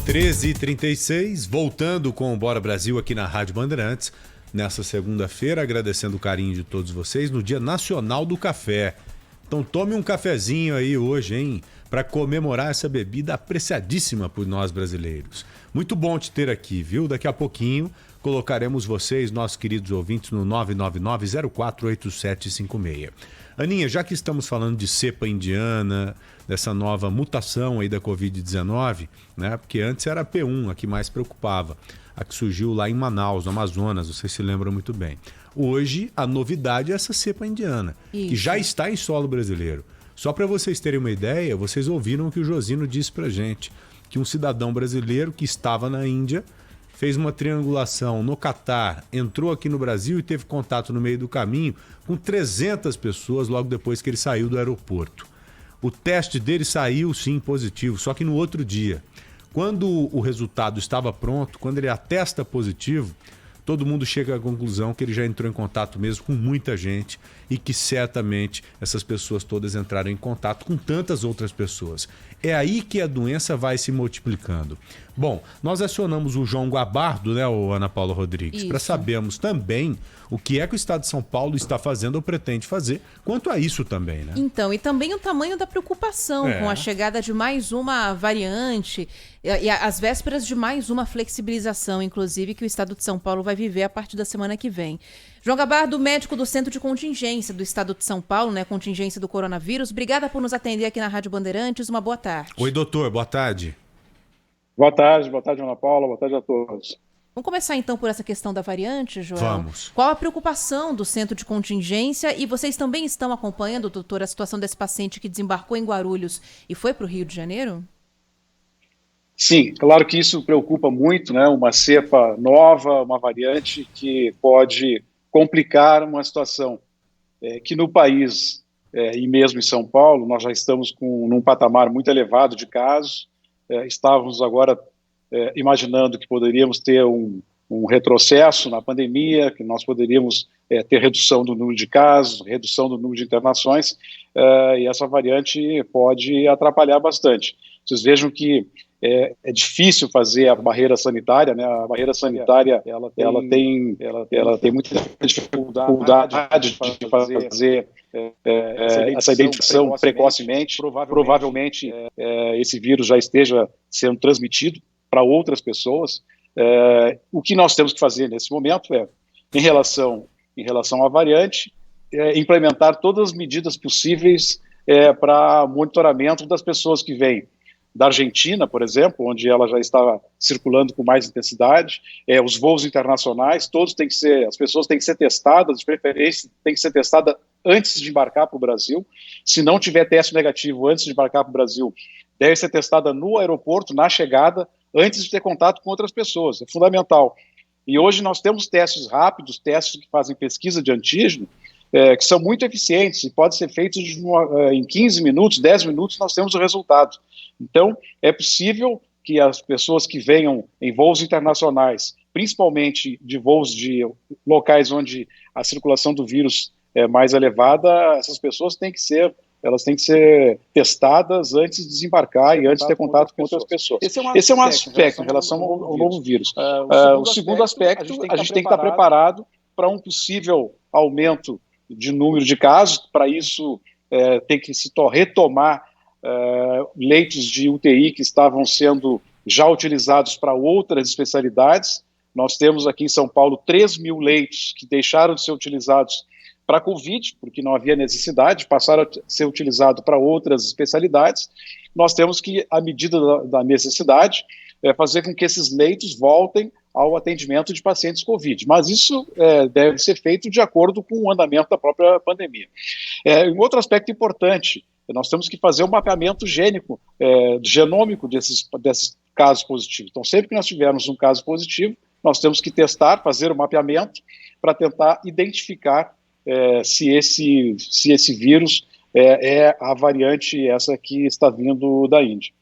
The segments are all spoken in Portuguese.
13h36, voltando com o Bora Brasil aqui na Rádio Bandeirantes, nessa segunda-feira, agradecendo o carinho de todos vocês no Dia Nacional do Café. Então tome um cafezinho aí hoje, hein, para comemorar essa bebida apreciadíssima por nós brasileiros. Muito bom te ter aqui, viu? Daqui a pouquinho colocaremos vocês, nossos queridos ouvintes, no 999-048756. Aninha, já que estamos falando de cepa indiana, dessa nova mutação aí da Covid-19, né? Porque antes era a P1, a que mais preocupava, a que surgiu lá em Manaus, no Amazonas, vocês se lembram muito bem. Hoje, a novidade é essa cepa indiana, que já está em solo brasileiro. Só para vocês terem uma ideia, vocês ouviram o que o Josino disse pra gente, que um cidadão brasileiro que estava na Índia fez uma triangulação no Catar, entrou aqui no Brasil e teve contato no meio do caminho com 300 pessoas logo depois que ele saiu do aeroporto. O teste dele saiu, sim, positivo, só que no outro dia. Quando o resultado estava pronto, quando ele atesta positivo, todo mundo chega à conclusão que ele já entrou em contato mesmo com muita gente e que certamente essas pessoas todas entraram em contato com tantas outras pessoas. É aí que a doença vai se multiplicando. Bom, nós acionamos o João Guabardo, né, o Ana Paula Rodrigues, para sabermos também o que é que o Estado de São Paulo está fazendo ou pretende fazer quanto a isso também, né? Então, e também o tamanho da preocupação com a chegada de mais uma variante e as vésperas de mais uma flexibilização, inclusive, que o Estado de São Paulo vai viver a partir da semana que vem. João Guabardo, médico do Centro de Contingência do Estado de São Paulo, né, contingência do coronavírus. Obrigada por nos atender aqui na Rádio Bandeirantes. Uma boa tarde. Oi, doutor, boa tarde. Boa tarde, Ana Paula, boa tarde a todos. Vamos começar então por essa questão da variante, João? Vamos. Qual a preocupação do Centro de Contingência? E vocês também estão acompanhando, doutor, a situação desse paciente que desembarcou em Guarulhos e foi para o Rio de Janeiro? Sim, claro que isso preocupa muito, né? Uma cepa nova, uma variante que pode complicar uma situação que no país e mesmo em São Paulo nós já estamos num patamar muito elevado de casos. Estávamos agora imaginando que poderíamos ter um retrocesso na pandemia, que nós poderíamos ter redução do número de casos, redução do número de internações, e essa variante pode atrapalhar bastante. Vocês vejam que é difícil fazer a barreira sanitária, né? A barreira sanitária ela tem muita dificuldade de fazer essa identificação precocemente. Provavelmente esse vírus já esteja sendo transmitido para outras pessoas. O que nós temos que fazer nesse momento em relação à variante, implementar todas as medidas possíveis para monitoramento das pessoas que vêm da Argentina, por exemplo, onde ela já estava circulando com mais intensidade. Os voos internacionais, as pessoas têm que ser testadas, de preferência tem que ser testada antes de embarcar para o Brasil. Se não tiver teste negativo antes de embarcar para o Brasil, deve ser testada no aeroporto, na chegada, antes de ter contato com outras pessoas. É fundamental. E hoje nós temos testes rápidos, testes que fazem pesquisa de antígeno, que são muito eficientes e podem ser feitos em 15 minutos, 10 minutos, nós temos o resultado. Então, é possível que as pessoas que venham em voos internacionais, principalmente de voos de locais onde a circulação do vírus é mais elevada, essas pessoas têm que ser testadas antes de desembarcar e antes de ter contato com outras pessoas. Esse é um aspecto em relação ao novo vírus. O segundo aspecto, a gente tem que estar preparado para um possível aumento de número de casos. Para isso, tem que se retomar leitos de UTI que estavam sendo já utilizados para outras especialidades. Nós temos aqui em São Paulo 3.000 leitos que deixaram de ser utilizados para a Covid, porque não havia necessidade, passaram a ser utilizados para outras especialidades. Nós temos que, à medida da necessidade, fazer com que esses leitos voltem ao atendimento de pacientes Covid. Mas isso deve ser feito de acordo com o andamento da própria pandemia. Um outro aspecto importante, nós temos que fazer um mapeamento genômico desses casos positivos. Então, sempre que nós tivermos um caso positivo, nós temos que testar, fazer o mapeamento para tentar identificar se esse vírus é a variante essa que está vindo da Índia.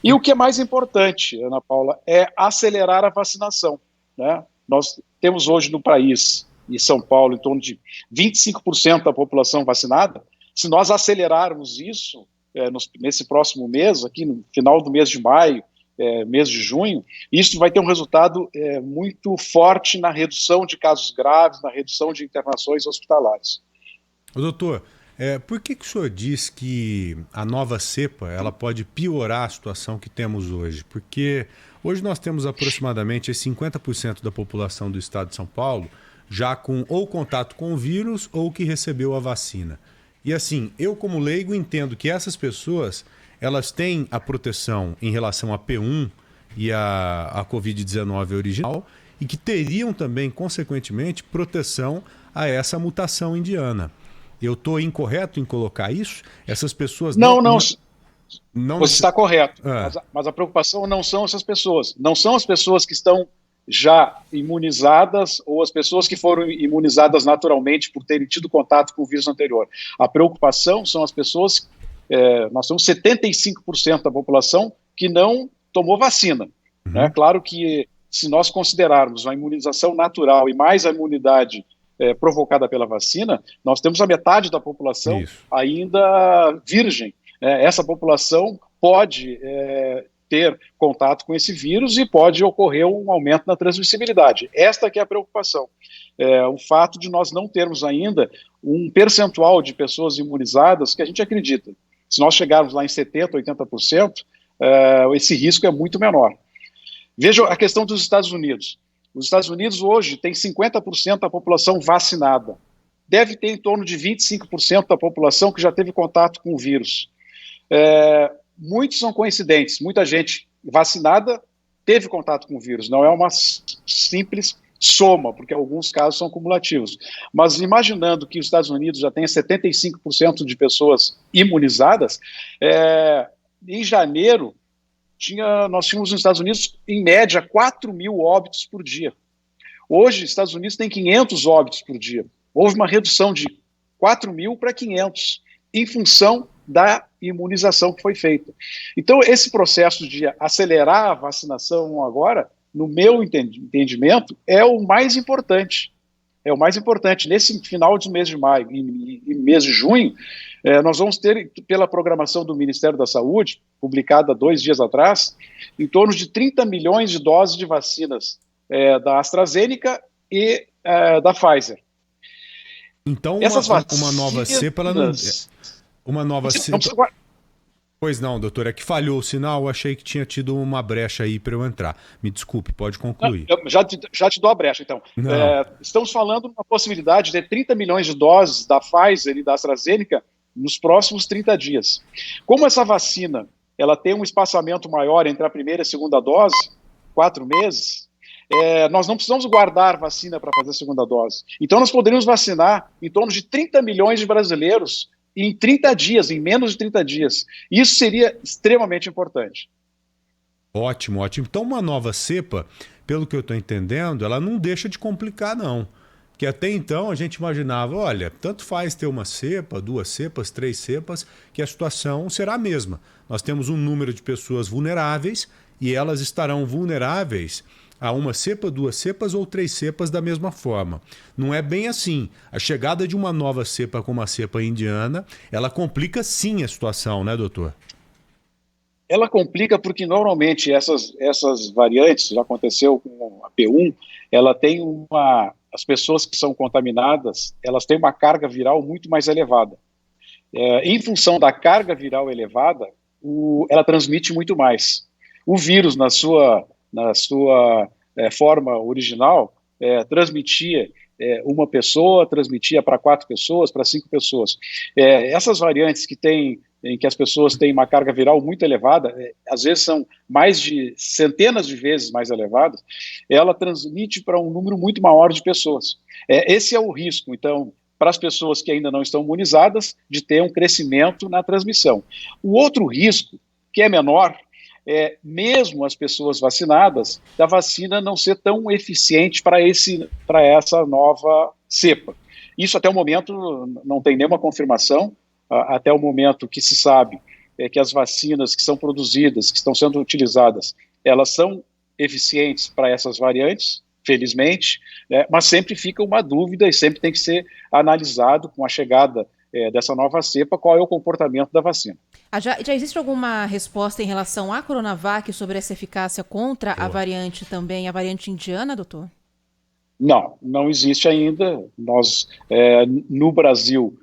E o que é mais importante, Ana Paula, é acelerar a vacinação, né? Nós temos hoje no país, em São Paulo, em torno de 25% da população vacinada. Se nós acelerarmos isso nesse próximo mês, aqui no final do mês de maio, mês de junho, isso vai ter um resultado muito forte na redução de casos graves, na redução de internações hospitalares. Doutor, por que o senhor diz que a nova cepa ela pode piorar a situação que temos hoje? Porque hoje nós temos aproximadamente 50% da população do estado de São Paulo já com ou contato com o vírus ou que recebeu a vacina. E assim, eu como leigo entendo que essas pessoas elas têm a proteção em relação a P1 e a Covid-19 original e que teriam também, consequentemente, proteção a essa mutação indiana. Eu estou incorreto em colocar isso? Essas pessoas... Não, você está correto. Mas a preocupação não são essas pessoas. Não são as pessoas que estão já imunizadas ou as pessoas que foram imunizadas naturalmente por terem tido contato com o vírus anterior. A preocupação são as pessoas, nós temos 75% da população que não tomou vacina. Né? Claro que se nós considerarmos a imunização natural e mais a imunidade provocada pela vacina, nós temos a metade da população ainda virgem. Essa população pode ter contato com esse vírus e pode ocorrer um aumento na transmissibilidade. Esta que é a preocupação. O fato de nós não termos ainda um percentual de pessoas imunizadas que a gente acredita. Se nós chegarmos lá em 70%, 80%, esse risco é muito menor. Veja a questão dos Estados Unidos. Os Estados Unidos hoje tem 50% da população vacinada. Deve ter em torno de 25% da população que já teve contato com o vírus. Muitos são coincidentes. Muita gente vacinada teve contato com o vírus. Não é uma simples soma, porque alguns casos são cumulativos. Mas imaginando que os Estados Unidos já tenha 75% de pessoas imunizadas, em janeiro, nós tínhamos nos Estados Unidos, em média, 4 mil óbitos por dia. Hoje, os Estados Unidos têm 500 óbitos por dia. Houve uma redução de 4 mil para 500, em função da imunização que foi feita. Então, esse processo de acelerar a vacinação agora, no meu entendimento, é o mais importante. É o mais importante. Nesse final de mês de maio e mês de junho, nós vamos ter, pela programação do Ministério da Saúde, publicada 2 dias atrás, em torno de 30 milhões de doses de vacinas da AstraZeneca e da Pfizer. Então, uma nova cepa, ela não... Uma nova cepa... Pois não, doutor, é que falhou o sinal, eu achei que tinha tido uma brecha aí para eu entrar. Me desculpe, pode concluir. Não, já te dou a brecha, então. Estamos falando de uma possibilidade de ter 30 milhões de doses da Pfizer e da AstraZeneca nos próximos 30 dias. Como essa vacina ela tem um espaçamento maior entre a primeira e a segunda dose, 4 meses, nós não precisamos guardar vacina para fazer a segunda dose. Então nós poderíamos vacinar em torno de 30 milhões de brasileiros em 30 dias, em menos de 30 dias. Isso seria extremamente importante. Ótimo, ótimo. Então uma nova cepa, pelo que eu estou entendendo, ela não deixa de complicar, não. Porque até então a gente imaginava, olha, tanto faz ter uma cepa, 2 cepas, 3 cepas, que a situação será a mesma. Nós temos um número de pessoas vulneráveis e elas estarão vulneráveis a uma cepa, 2 cepas ou 3 cepas da mesma forma. Não é bem assim. A chegada de uma nova cepa como a cepa indiana, ela complica sim a situação, né, doutor? Ela complica porque normalmente essas variantes, já aconteceu com a P1, ela tem as pessoas que são contaminadas, elas têm uma carga viral muito mais elevada. Em função da carga viral elevada, ela transmite muito mais. O vírus, na sua forma original, transmitia uma pessoa, transmitia para 4 pessoas, para 5 pessoas. Essas variantes em que as pessoas têm uma carga viral muito elevada, às vezes são mais de centenas de vezes mais elevadas, ela transmite para um número muito maior de pessoas. Esse é o risco, então, para as pessoas que ainda não estão imunizadas, de ter um crescimento na transmissão. O outro risco, que é menor, mesmo as pessoas vacinadas, da vacina não ser tão eficiente para essa nova cepa. Isso até o momento não tem nenhuma confirmação, até o momento que se sabe que as vacinas que são produzidas, que estão sendo utilizadas, elas são eficientes para essas variantes, felizmente, mas sempre fica uma dúvida e sempre tem que ser analisado com a chegada dessa nova cepa, qual é o comportamento da vacina. Já existe alguma resposta em relação à Coronavac sobre essa eficácia contra a variante também, a variante indiana, doutor? Não existe ainda. Nós, no Brasil,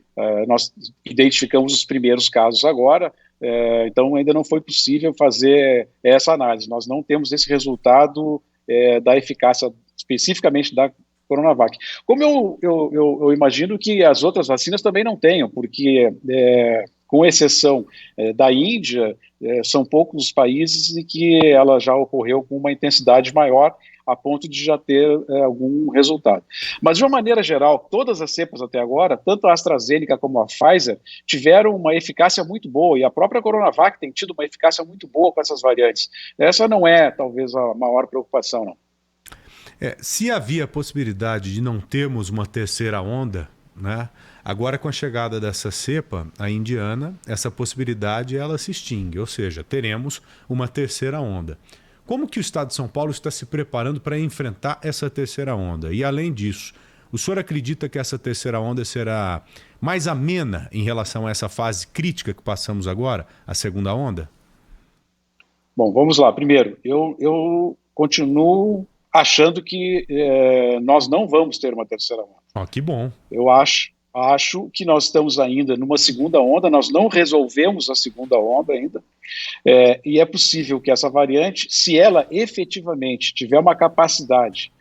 nós identificamos os primeiros casos agora, então ainda não foi possível fazer essa análise. Nós não temos esse resultado da eficácia especificamente da Coronavac. Como eu imagino que as outras vacinas também não tenham, porque com exceção da Índia, são poucos os países em que ela já ocorreu com uma intensidade maior, a ponto de já ter algum resultado. Mas, de uma maneira geral, todas as cepas até agora, tanto a AstraZeneca como a Pfizer, tiveram uma eficácia muito boa, e a própria Coronavac tem tido uma eficácia muito boa com essas variantes. Essa não é, talvez, a maior preocupação, não. Se havia possibilidade de não termos uma terceira onda, né? Agora, com a chegada dessa cepa, a indiana, essa possibilidade ela se extingue, ou seja, teremos uma terceira onda. Como que o Estado de São Paulo está se preparando para enfrentar essa terceira onda? E, além disso, o senhor acredita que essa terceira onda será mais amena em relação a essa fase crítica que passamos agora, a segunda onda? Bom, vamos lá. Primeiro, eu continuo achando que nós não vamos ter uma terceira onda. Que bom. Eu acho que nós estamos ainda numa segunda onda, nós não resolvemos a segunda onda ainda, e é possível que essa variante, se ela efetivamente tiver uma capacidade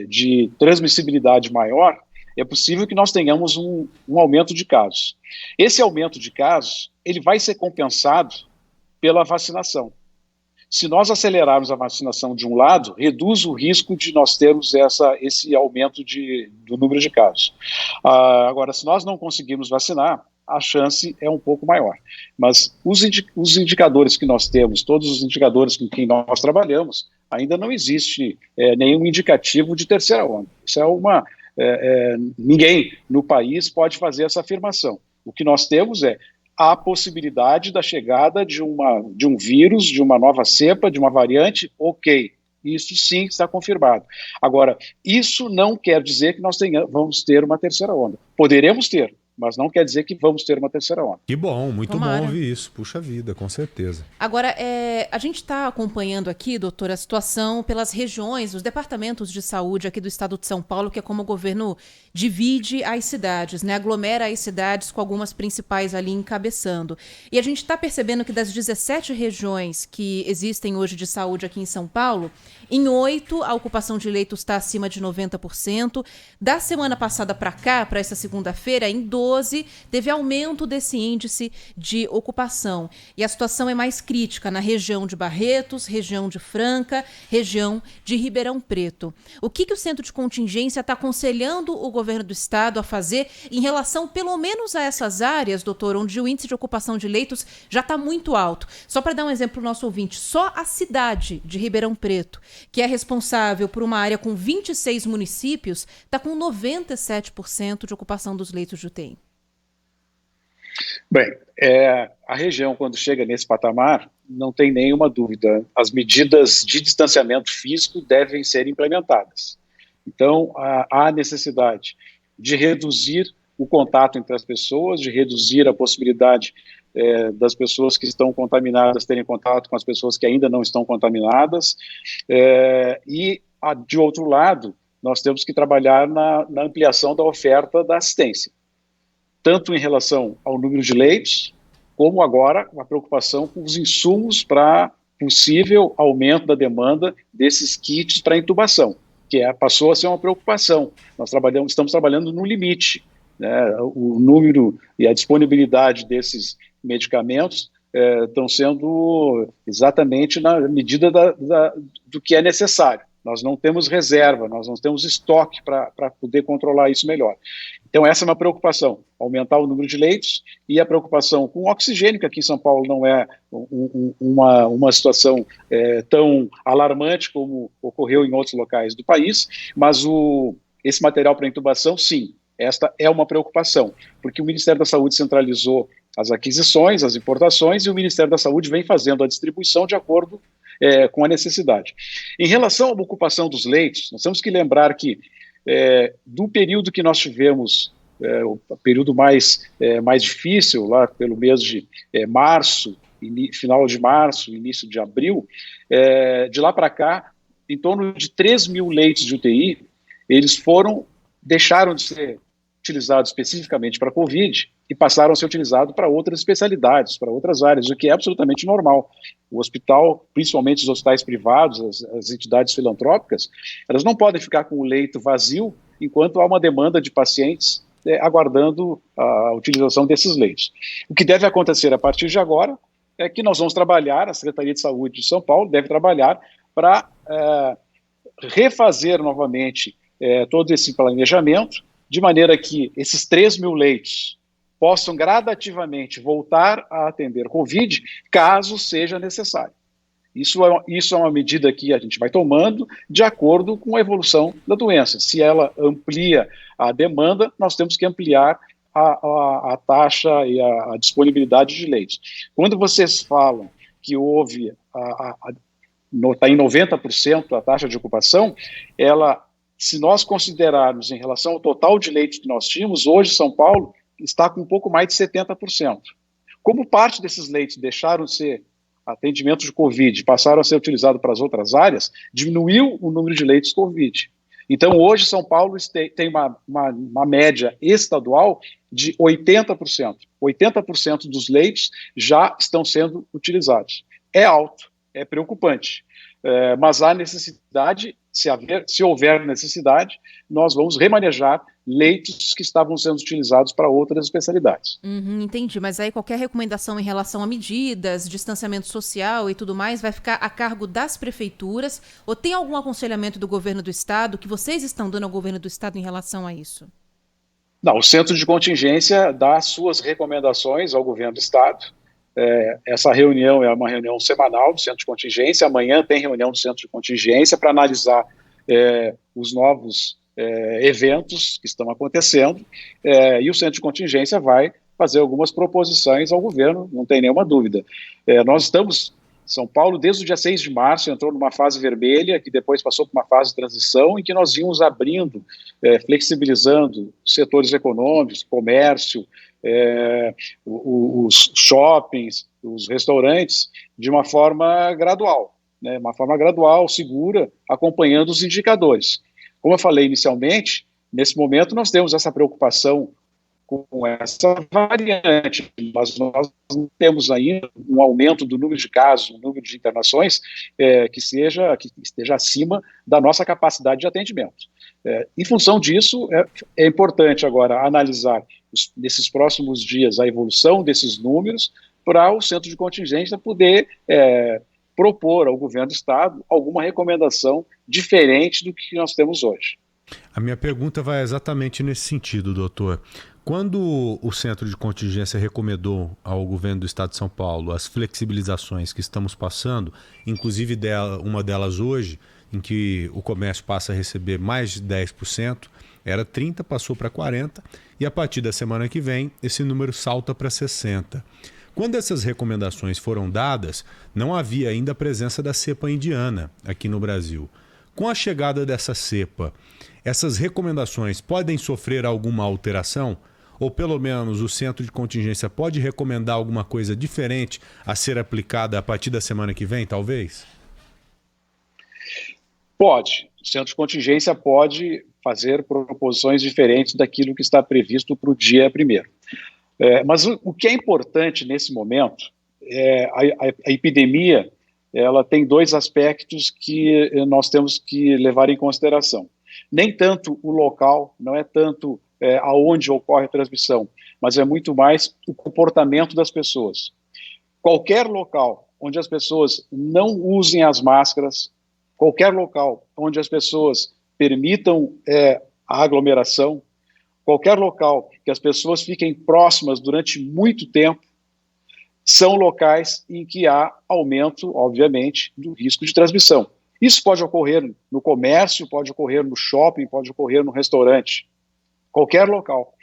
de transmissibilidade maior, é possível que nós tenhamos um aumento de casos. Esse aumento de casos, ele vai ser compensado pela vacinação. Se nós acelerarmos a vacinação de um lado, reduz o risco de nós termos esse aumento do número de casos. Agora, se nós não conseguirmos vacinar, a chance é um pouco maior. Mas os indicadores que nós temos, todos os indicadores com quem nós trabalhamos, ainda não existe nenhum indicativo de terceira onda. Isso ninguém no país pode fazer essa afirmação. O que nós temos a possibilidade da chegada de um vírus, de uma nova cepa, de uma variante, ok, isso sim está confirmado. Agora, isso não quer dizer que nós vamos ter uma terceira onda. Poderemos ter, mas não quer dizer que vamos ter uma terceira onda. Que bom, muito Tomara. Bom ouvir isso. Puxa vida, com certeza. Agora, a gente está acompanhando aqui, doutora, a situação pelas regiões, os departamentos de saúde aqui do estado de São Paulo, que é como o governo divide as cidades, né? Aglomera as cidades com algumas principais ali encabeçando. E a gente está percebendo que das 17 regiões que existem hoje de saúde aqui em São Paulo, em 8 a ocupação de leitos está acima de 90%. Da semana passada para cá, para essa segunda-feira, em 12, teve aumento desse índice de ocupação. E a situação é mais crítica na região de Barretos, região de Franca, região de Ribeirão Preto. O que o Centro de Contingência está aconselhando o governo do estado a fazer em relação, pelo menos, a essas áreas, doutor, onde o índice de ocupação de leitos já está muito alto? Só para dar um exemplo para o nosso ouvinte, só a cidade de Ribeirão Preto, que é responsável por uma área com 26 municípios, está com 97% de ocupação dos leitos de UTI. Bem, a região, quando chega nesse patamar, não tem nenhuma dúvida, as medidas de distanciamento físico devem ser implementadas. Então, há necessidade de reduzir o contato entre as pessoas, de reduzir a possibilidade das pessoas que estão contaminadas terem contato com as pessoas que ainda não estão contaminadas, e, de outro lado, nós temos que trabalhar na ampliação da oferta da assistência, tanto em relação ao número de leitos, como agora a preocupação com os insumos para possível aumento da demanda desses kits para intubação, que passou a ser uma preocupação. Nós estamos trabalhando no limite, né? O número e a disponibilidade desses medicamentos estão sendo exatamente na medida do que é necessário. Nós não temos reserva, nós não temos estoque para poder controlar isso melhor. Então essa é uma preocupação, aumentar o número de leitos, e a preocupação com o oxigênio, que aqui em São Paulo não é uma situação tão alarmante como ocorreu em outros locais do país, mas esse material para intubação, sim, esta é uma preocupação, porque o Ministério da Saúde centralizou as aquisições, as importações, e o Ministério da Saúde vem fazendo a distribuição de acordo com a necessidade. Em relação à ocupação dos leitos, nós temos que lembrar que do período que nós tivemos o período mais difícil, lá pelo mês de março, final de março, início de abril, de lá para cá, em torno de 3 mil leitos de UTI, eles deixaram de ser utilizados especificamente para Covid e passaram a ser utilizados para outras especialidades, para outras áreas, o que é absolutamente normal. O hospital, principalmente os hospitais privados, as entidades filantrópicas, elas não podem ficar com o leito vazio enquanto há uma demanda de pacientes aguardando a utilização desses leitos. O que deve acontecer a partir de agora é que nós vamos trabalhar, a Secretaria de Saúde de São Paulo deve trabalhar para refazer novamente todo esse planejamento, de maneira que esses 3 mil leitos possam gradativamente voltar a atender Covid, caso seja necessário. Isso é uma medida que a gente vai tomando de acordo com a evolução da doença. Se ela amplia a demanda, nós temos que ampliar a taxa e a disponibilidade de leitos. Quando vocês falam que houve, está em 90% a taxa de ocupação, se nós considerarmos em relação ao total de leitos que nós tínhamos, hoje São Paulo está com um pouco mais de 70%. Como parte desses leitos deixaram de ser atendimento de Covid, passaram a ser utilizados para as outras áreas, diminuiu o número de leitos Covid. Então, hoje, São Paulo tem uma média estadual de 80%. 80% dos leitos já estão sendo utilizados. É alto, é preocupante, mas há necessidade, se houver necessidade, nós vamos remanejar leitos que estavam sendo utilizados para outras especialidades. Entendi, mas aí qualquer recomendação em relação a medidas, distanciamento social e tudo mais vai ficar a cargo das prefeituras, ou tem algum aconselhamento do governo do estado que vocês estão dando ao governo do estado em relação a isso? Não, o centro de contingência dá suas recomendações ao governo do estado. Essa reunião é uma reunião semanal do centro de contingência. Amanhã tem reunião do centro de contingência para analisar os novos eventos que estão acontecendo, e o centro de contingência vai fazer algumas proposições ao governo, não tem nenhuma dúvida. Nós estamos, São Paulo, desde o dia 6 de março, entrou numa fase vermelha, que depois passou por uma fase de transição, em que nós íamos abrindo, flexibilizando setores econômicos, comércio, os shoppings, os restaurantes, de uma forma gradual, uma forma gradual, segura, acompanhando os indicadores. Como eu falei inicialmente, nesse momento nós temos essa preocupação com essa variante, mas nós não temos ainda um aumento do número de casos, um número de internações que esteja acima da nossa capacidade de atendimento. Em função disso, é importante agora analisar nesses próximos dias a evolução desses números para o centro de contingência poder propor ao governo do estado alguma recomendação diferente do que nós temos hoje. A minha pergunta vai exatamente nesse sentido, doutor. Quando o centro de contingência recomendou ao governo do estado de São Paulo as flexibilizações que estamos passando, inclusive uma delas hoje, em que o comércio passa a receber mais de 10%, era 30%, passou para 40%, e a partir da semana que vem esse número salta para 60%. Quando essas recomendações foram dadas, não havia ainda a presença da cepa indiana aqui no Brasil. Com a chegada dessa cepa, essas recomendações podem sofrer alguma alteração? Ou pelo menos o centro de contingência pode recomendar alguma coisa diferente a ser aplicada a partir da semana que vem, talvez? Pode. O centro de contingência pode fazer proposições diferentes daquilo que está previsto para o dia 1º. Mas o que é importante nesse momento, a epidemia, ela tem dois aspectos que nós temos que levar em consideração. Nem tanto o local, não é tanto aonde ocorre a transmissão, mas é muito mais o comportamento das pessoas. Qualquer local onde as pessoas não usem as máscaras, qualquer local onde as pessoas permitam a aglomeração, qualquer local que as pessoas fiquem próximas durante muito tempo, são locais em que há aumento, obviamente, do risco de transmissão. Isso pode ocorrer no comércio, pode ocorrer no shopping, pode ocorrer no restaurante, qualquer local.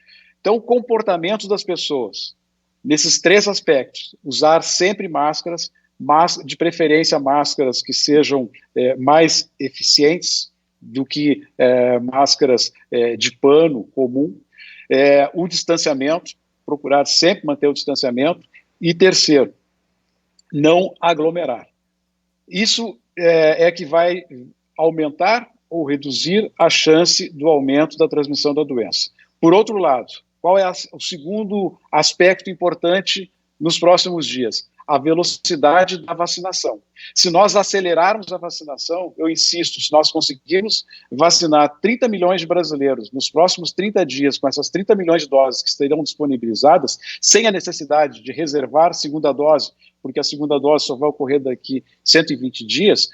Então, o comportamento das pessoas, nesses três aspectos, usar sempre máscaras, de preferência máscaras que sejam mais eficientes do que máscaras de pano comum, o distanciamento, procurar sempre manter o distanciamento. E terceiro, não aglomerar. Isso é que vai aumentar ou reduzir a chance do aumento da transmissão da doença. Por outro lado, qual é o segundo aspecto importante nos próximos dias? A velocidade da vacinação. Se nós acelerarmos a vacinação, eu insisto, se nós conseguirmos vacinar 30 milhões de brasileiros nos próximos 30 dias, com essas 30 milhões de doses que estarão disponibilizadas, sem a necessidade de reservar segunda dose, porque a segunda dose só vai ocorrer daqui 120 dias,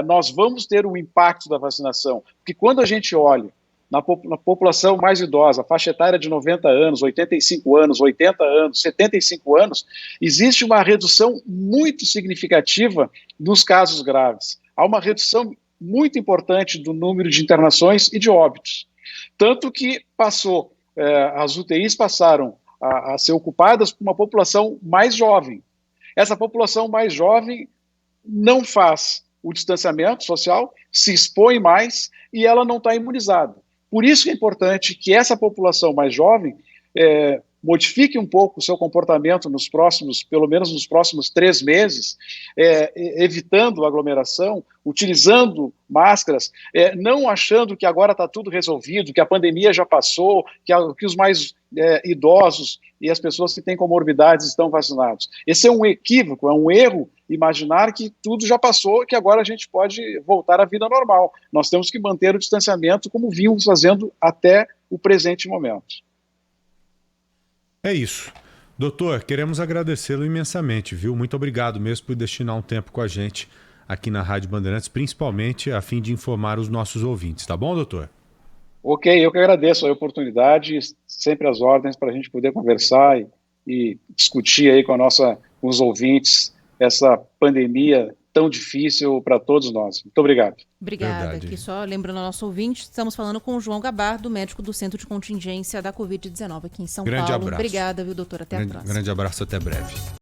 nós vamos ter um impacto da vacinação. Porque quando a gente olha na população mais idosa, a faixa etária de 90 anos, 85 anos, 80 anos, 75 anos, existe uma redução muito significativa dos casos graves. Há uma redução muito importante do número de internações e de óbitos. Tanto que as UTIs passaram a ser ocupadas por uma população mais jovem. Essa população mais jovem não faz o distanciamento social, se expõe mais e ela não está imunizada. Por isso que é importante que essa população mais jovem modifique um pouco o seu comportamento pelo menos nos próximos 3 meses, evitando aglomeração, utilizando máscaras, não achando que agora está tudo resolvido, que a pandemia já passou, que os mais idosos e as pessoas que têm comorbidades estão vacinados. Esse é um equívoco, é um erro imaginar que tudo já passou, que agora a gente pode voltar à vida normal. Nós temos que manter o distanciamento como vínhamos fazendo até o presente momento. É isso. Doutor, queremos agradecê-lo imensamente, viu? Muito obrigado mesmo por destinar um tempo com a gente aqui na Rádio Bandeirantes, principalmente a fim de informar os nossos ouvintes. Tá bom, doutor? Ok, eu que agradeço a oportunidade, sempre às ordens para a gente poder conversar e discutir aí com os ouvintes essa pandemia tão difícil para todos nós. Muito obrigado. Obrigada. Aqui só lembrando ao nosso ouvinte, estamos falando com o João Gabardo, médico do Centro de Contingência da Covid-19 aqui em São Paulo. Abraço. Obrigada, viu, doutor? Até a próxima. Grande abraço, até breve.